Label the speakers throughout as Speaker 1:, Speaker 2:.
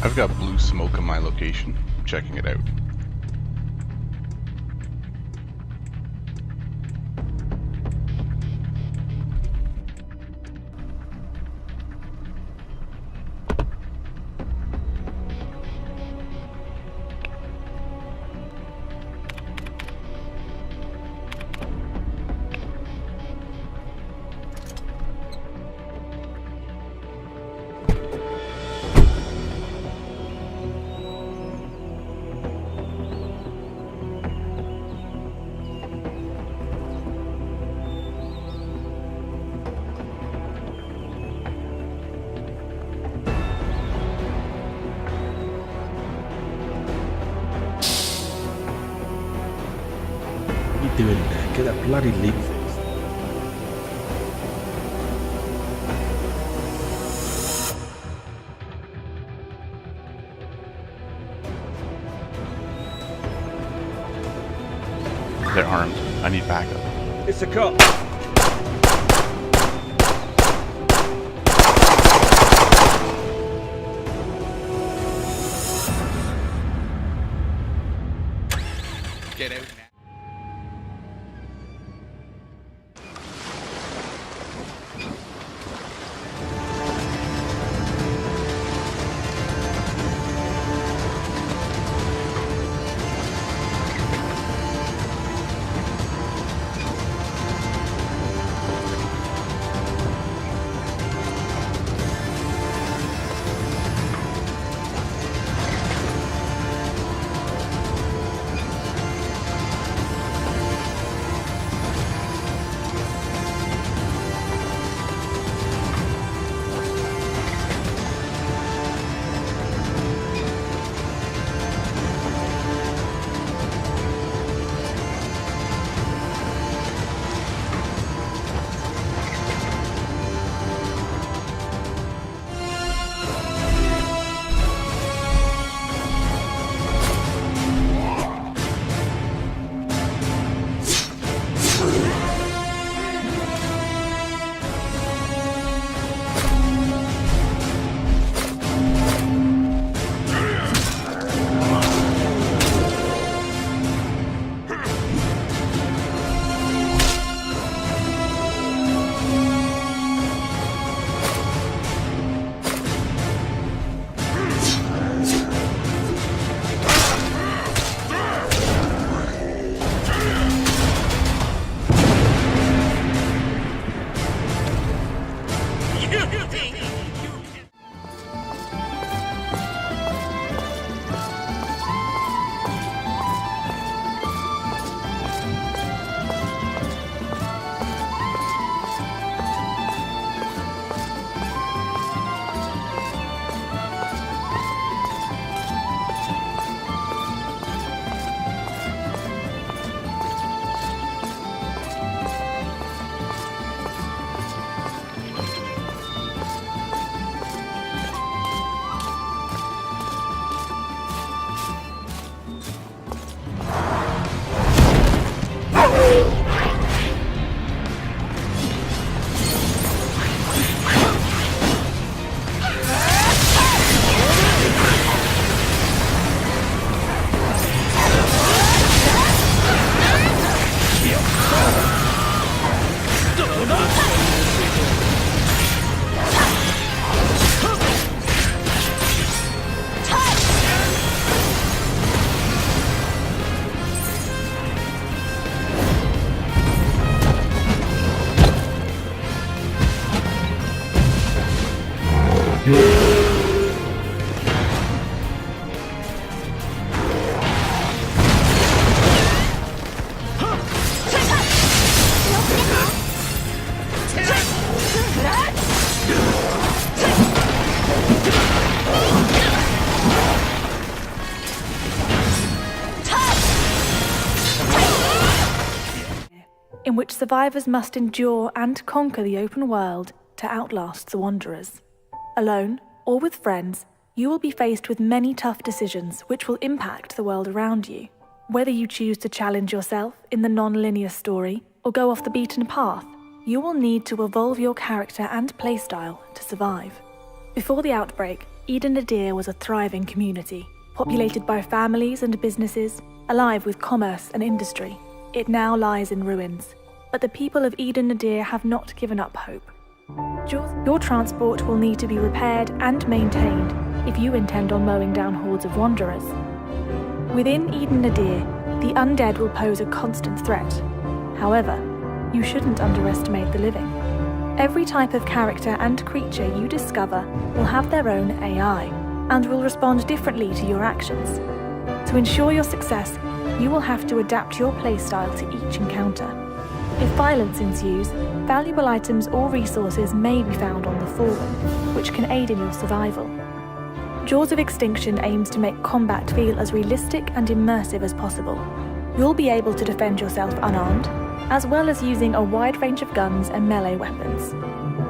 Speaker 1: I've got blue smoke in my location. I'm checking it out.
Speaker 2: What are you doing there? Get that bloody leak fixed.
Speaker 1: They're armed. I need backup.
Speaker 2: It's a cop.
Speaker 1: Get out now.
Speaker 3: In which survivors must endure and conquer the open world to outlast the Wanderers. Alone, or with friends, you will be faced with many tough decisions which will impact the world around you. Whether you choose to challenge yourself in the non-linear story or go off the beaten path, you will need to evolve your character and playstyle to survive. Before the outbreak, Eden Nadir was a thriving community, populated by families and businesses, alive with commerce and industry. It now lies in ruins, but the people of Eden Nadir have not given up hope. Your transport will need to be repaired and maintained if you intend on mowing down hordes of wanderers. Within Eden Nadir, the undead will pose a constant threat. However, you shouldn't underestimate the living. Every type of character and creature you discover will have their own AI and will respond differently to your actions. To ensure your success, you will have to adapt your playstyle to each encounter. If violence ensues, valuable items or resources may be found on the Fallen, which can aid in your survival. Jaws of Extinction aims to make combat feel as realistic and immersive as possible. You'll be able to defend yourself unarmed, as well as using a wide range of guns and melee weapons.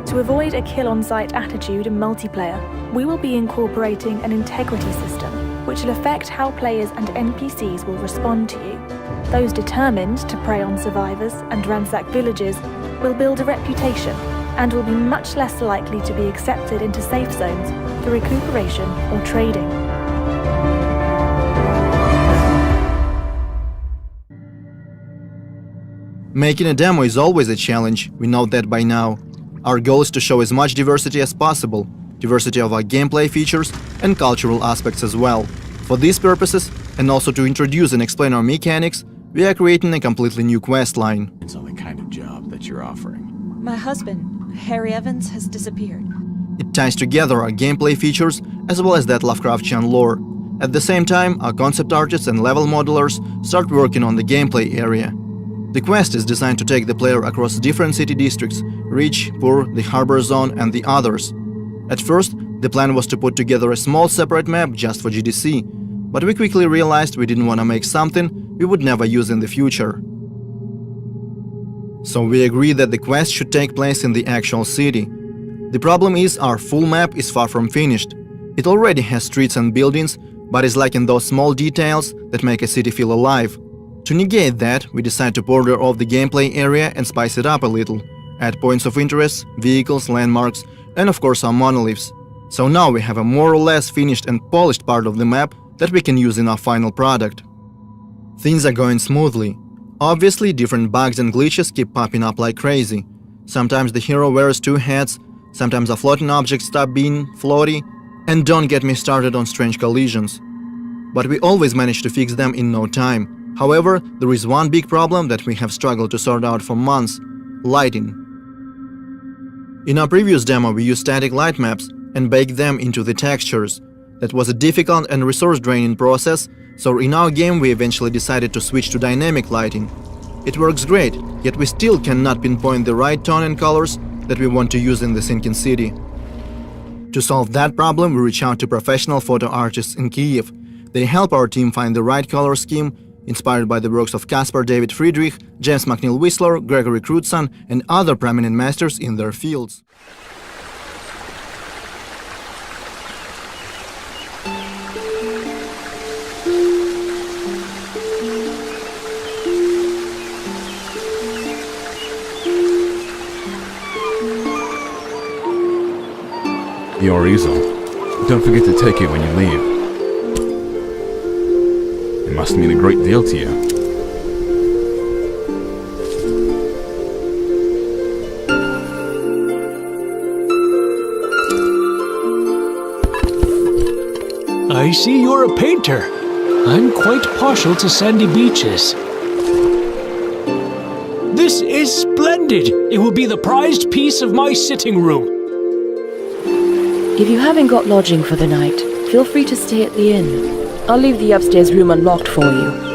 Speaker 3: To avoid a kill-on-sight attitude in multiplayer, we will be incorporating an integrity system, which will affect how players and NPCs will respond to you. Those determined to prey on survivors and ransack villages will build a reputation and will be much less likely to be accepted into safe zones for recuperation or trading.
Speaker 4: Making a demo is always a challenge, we know that by now. Our goal is to show as much diversity as possible, diversity of our gameplay features and cultural aspects as well. For these purposes, and also to introduce and explain our mechanics, we are creating a completely new quest line.
Speaker 2: It's on the kind of job that you're offering.
Speaker 5: My husband, Harry Evans, has disappeared.
Speaker 4: It ties together our gameplay features as well as that Lovecraftian lore. At the same time, our concept artists and level modelers start working on the gameplay area. The quest is designed to take the player across different city districts: Rich, Poor, the Harbor Zone and the others. At first, the plan was to put together a small separate map just for GDC, but we quickly realized we didn't want to make something we would never use in the future. So we agreed that the quest should take place in the actual city. The problem is our full map is far from finished. It already has streets and buildings, but is lacking those small details that make a city feel alive. To negate that, we decided to border off the gameplay area and spice it up a little, add points of interest, vehicles, landmarks, and of course our monoliths. So now we have a more or less finished and polished part of the map that we can use in our final product. Things are going smoothly. Obviously, different bugs and glitches keep popping up like crazy. Sometimes the hero wears two hats, sometimes a floating object stop being floaty, and don't get me started on strange collisions. But we always manage to fix them in no time. However, there is one big problem that we have struggled to sort out for months: lighting. In our previous demo, we used static light maps and baked them into the textures. That was a difficult and resource-draining process, so in our game we eventually decided to switch to dynamic lighting. It works great, yet we still cannot pinpoint the right tone and colors that we want to use in the sinking city. To solve that problem, we reach out to professional photo artists in Kyiv. They help our team find the right color scheme, inspired by the works of Caspar David Friedrich, James McNeill Whistler, Gregory Crutzen, and other prominent masters in their fields.
Speaker 6: Your easel. Don't forget to take it when you leave. It must mean a great deal to you.
Speaker 7: I see you're a painter. I'm quite partial to sandy beaches. This is splendid! It will be the prized piece of my sitting room.
Speaker 8: If you haven't got lodging for the night, feel free to stay at the inn. I'll leave the upstairs room unlocked for you.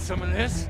Speaker 2: some of this?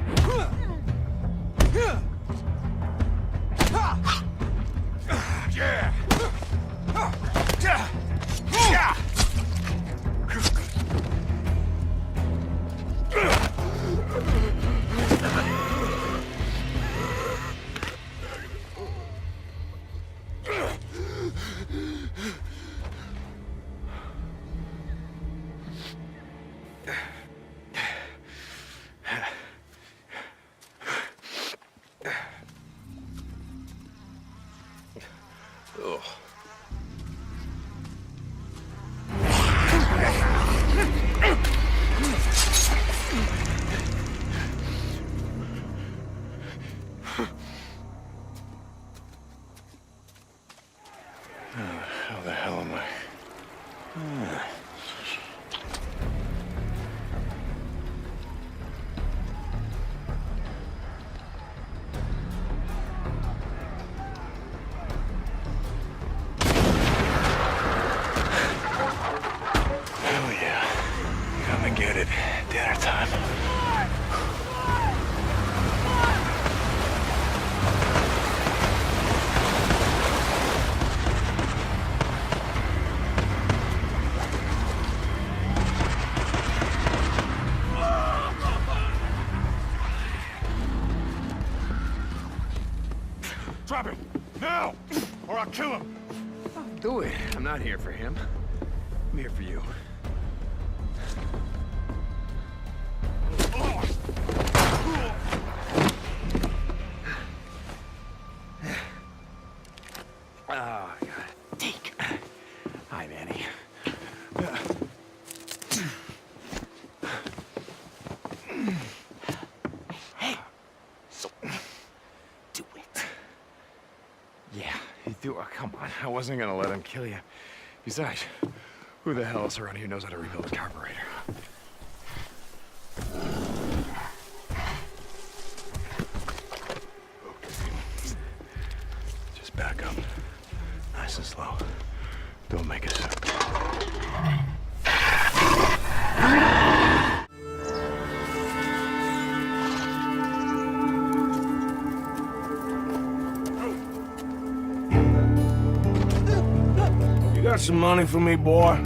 Speaker 6: How the hell am I? Hell yeah. Come and get it. Dinner time.
Speaker 2: Drop him! Now! Or I'll kill him!
Speaker 6: Do it. I'm not here for him. I'm here for you. Oh, God. Take. Hi, Manny.
Speaker 2: So, do it.
Speaker 6: Yeah, you do. Oh, come on. I wasn't gonna let him kill you. Besides, who the hell else around here knows how to rebuild a carburetor? Okay. Just back up. Nice and slow. Don't make a sound.
Speaker 9: You got some money for me, boy?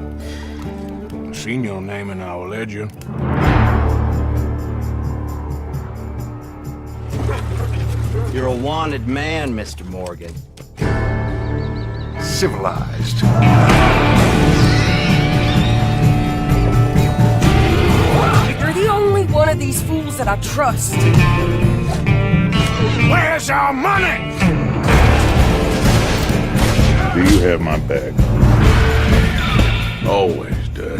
Speaker 9: I've seen your name in our ledger.
Speaker 10: You're a wanted man, Mr. Morgan.
Speaker 9: Civilized.
Speaker 11: You're the only one of these fools that I trust.
Speaker 9: Where's our money? Do you have my bag? Always, Dutch.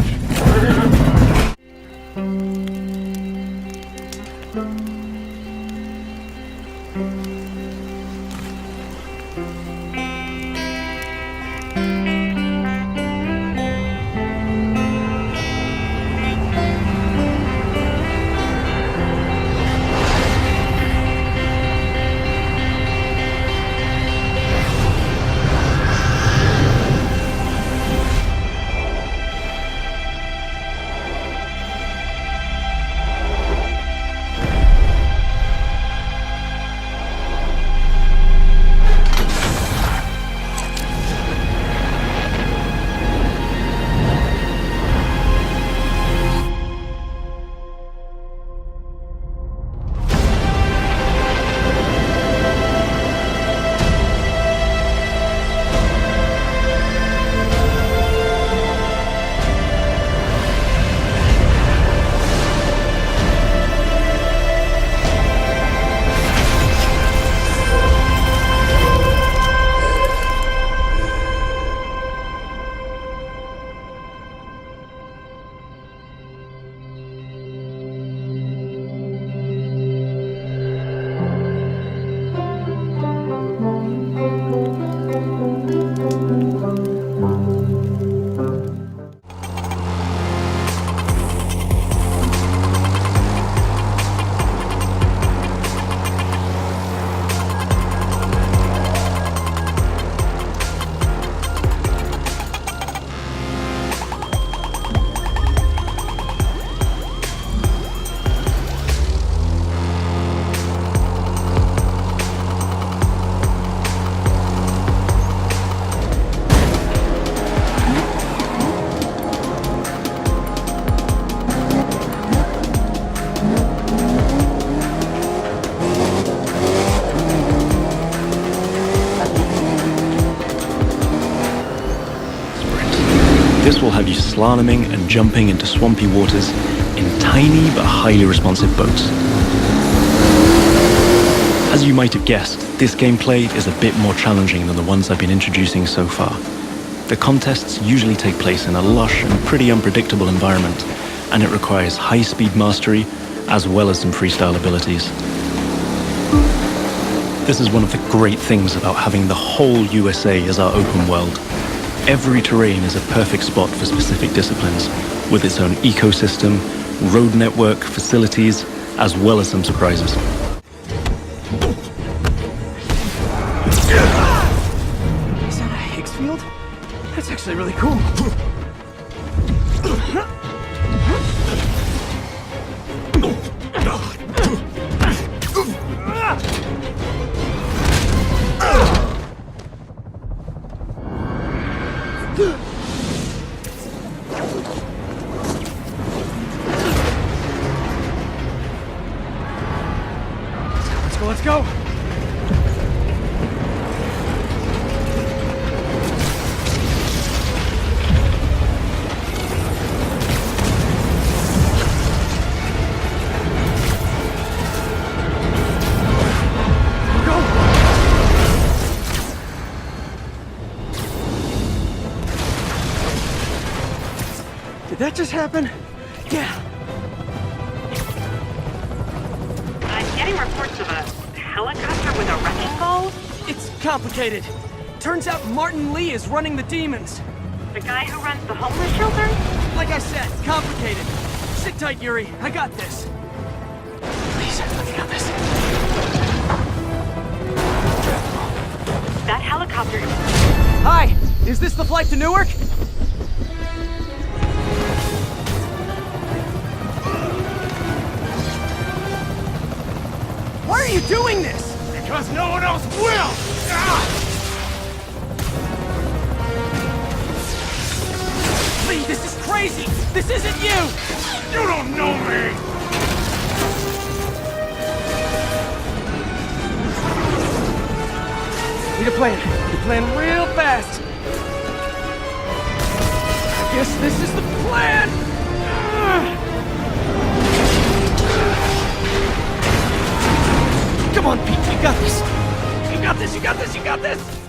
Speaker 12: This will have you slaloming and jumping into swampy waters in tiny but highly responsive boats. As you might have guessed, this gameplay is a bit more challenging than the ones I've been introducing so far. The contests usually take place in a lush and pretty unpredictable environment, and it requires high-speed mastery as well as some freestyle abilities. This is one of the great things about having the whole USA as our open world. Every terrain is a perfect spot for specific disciplines, with its own ecosystem, road network, facilities, as well as some surprises.
Speaker 6: Is that a Higgs field? That's actually really cool. Let's go! Did that just happen? Yeah.
Speaker 11: I'm getting reports of a helicopter with a wrecking ball?
Speaker 13: It's complicated. Turns out Martin Lee is running the demons.
Speaker 11: The guy who runs the homeless shelter?
Speaker 13: Like I said, complicated. Sit tight, Yuri. I got this. Please, let me got this.
Speaker 11: That helicopter...
Speaker 13: Hi! Is this the flight to Newark? Why are you doing this?
Speaker 2: Because no one else will!
Speaker 13: Lee, this is crazy! This isn't you!
Speaker 2: You don't know me!
Speaker 13: Need a plan. Need a plan real fast. I guess this is the plan! Come on, Pete, you got this! You got this, you got this, you got this!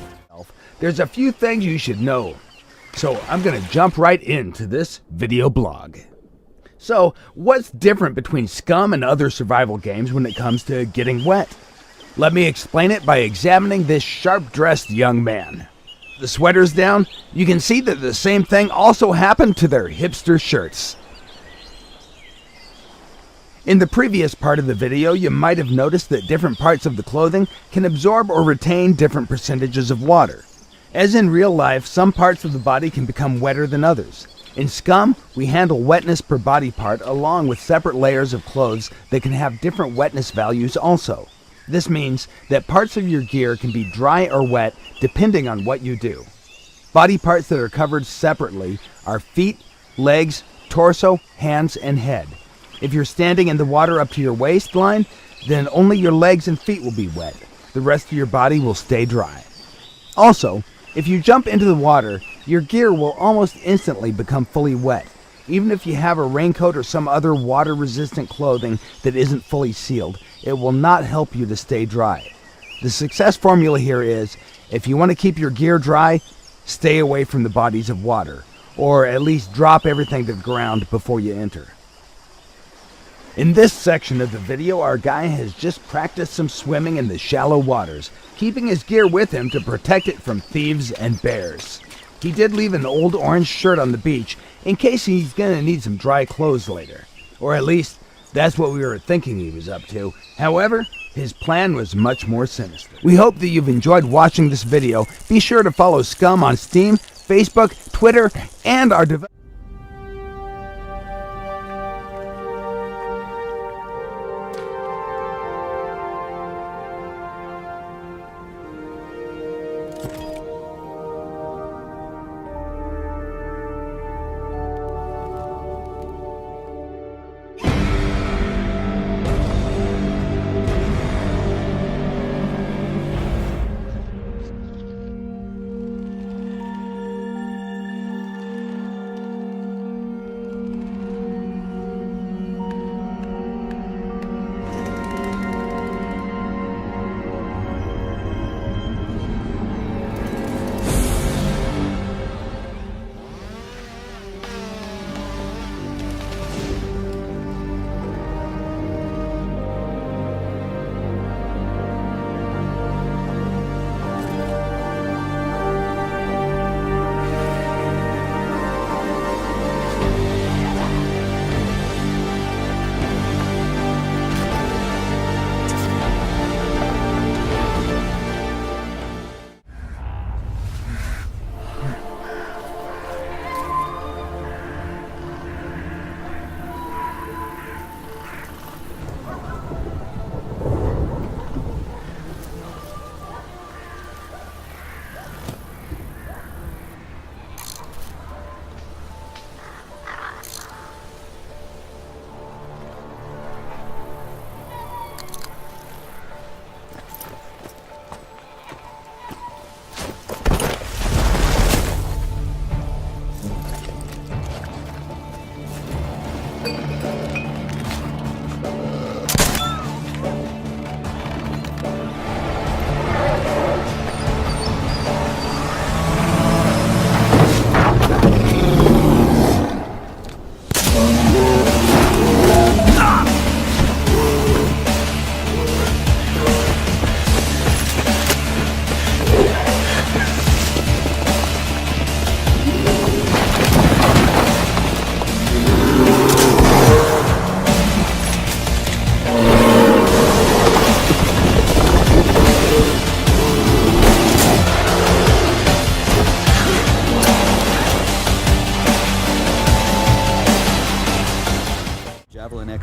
Speaker 9: There's a few things you should know, so I'm gonna jump right into this video blog. So, what's different between Scum and other survival games when it comes to getting wet? Let me explain it by examining this sharp-dressed young man. The sweater's down, you can see that the same thing also happened to their hipster shirts. In the previous part of the video, you might have noticed that different parts of the clothing can absorb or retain different percentages of water. As in real life, some parts of the body can become wetter than others. In Scum, we handle wetness per body part along with separate layers of clothes that can have different wetness values also. This means that parts of your gear can be dry or wet depending on what you do. Body parts that are covered separately are feet, legs, torso, hands, and head. If you're standing in the water up to your waistline, then only your legs and feet will be wet. The rest of your body will stay dry. Also, if you jump into the water, your gear will almost instantly become fully wet, even if you have a raincoat or some other water-resistant clothing that isn't fully sealed. It will not help you to stay dry. The success formula here is, if you want to keep your gear dry, stay away from the bodies of water, or at least drop everything to the ground before you enter. In this section of the video, our guy has just practiced some swimming in the shallow waters, keeping his gear with him to protect it from thieves and bears. He did leave an old orange shirt on the beach in case he's gonna need some dry clothes later. Or at least, that's what we were thinking he was up to. However, his plan was much more sinister. We hope that you've enjoyed watching this video. Be sure to follow Scum on Steam, Facebook, Twitter, and our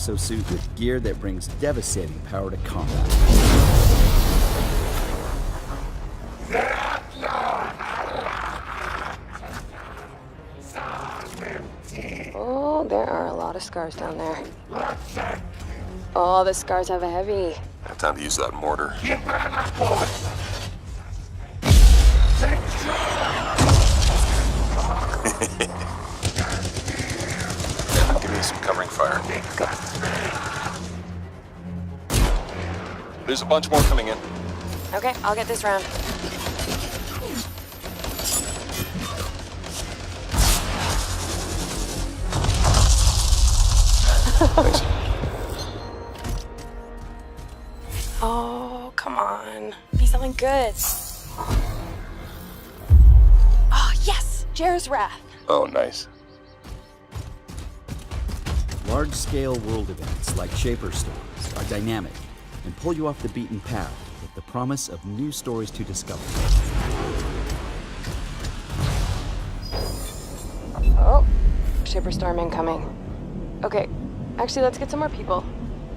Speaker 14: exosuit with gear that brings devastating power to combat.
Speaker 8: Oh, there are a lot of scars down there. Oh, the scars have a heavy.
Speaker 15: Time to use that mortar. Give me some covering fire. There's a bunch more coming in.
Speaker 8: Okay, I'll get this round.
Speaker 15: Thanks.
Speaker 8: Oh, come on. Be something good. Oh, yes! Jer's Wrath.
Speaker 15: Oh, nice.
Speaker 14: Large-scale world events like Shaper Stories are dynamic and pull you off the beaten path with the promise of new stories to discover.
Speaker 8: Oh, Shaper Storm incoming. Okay, actually, let's get some more people.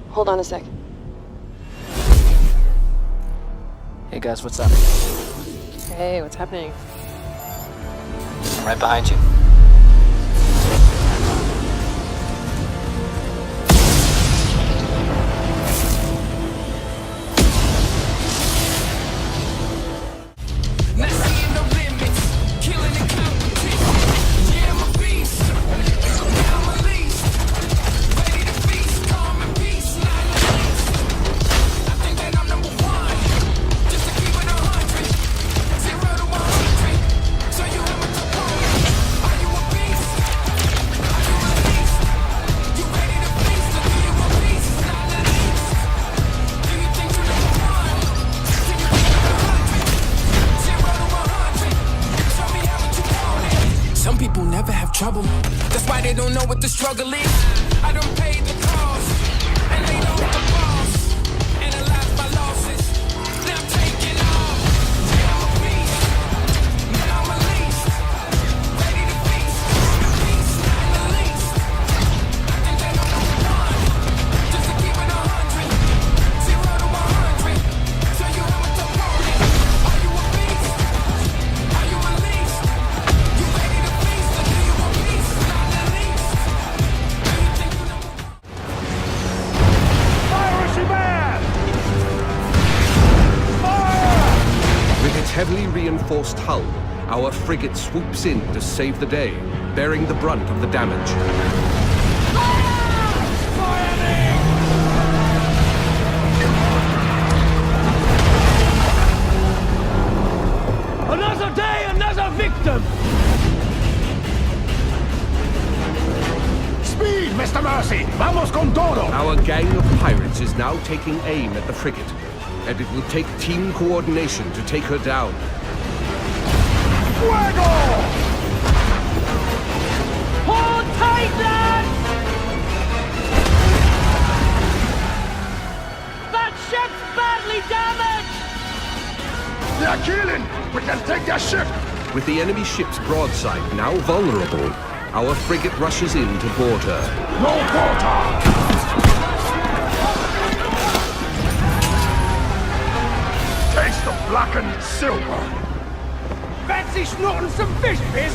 Speaker 8: Hold on a sec.
Speaker 13: Hey guys, what's up?
Speaker 8: Hey, what's happening?
Speaker 13: I'm right behind you.
Speaker 16: Some people never have trouble. That's why they don't know what the struggle is. I don't pay the cost and laid off the boss. Analyze my losses. Now I'm taking off. I'm a beast. Now I'm released. Ready to feast. Peace, not the least. I think that I'm number one. Just to keep it 100. 0 to 100. So you have a opponent. Are you a beast? Are you released? You ready to feast? Or do you want peace? Not the least. Do you think you know?
Speaker 17: With its heavily reinforced hull, our frigate swoops in to save the day, bearing the brunt of the damage.
Speaker 2: Another day, another victim! Speed, Mr. Mercy! Vamos con todo!
Speaker 17: Our gang of pirates is now taking aim at the frigate, and it will take team coordination to take her down.
Speaker 2: Fuego! Hold tight, lads! That ship's badly damaged! They're killing! We can take their ship!
Speaker 17: With the enemy ship's broadside now vulnerable, our frigate rushes in to board her.
Speaker 2: No quarter! Taste the blackened silver! Fancy snorting some fish, Biz?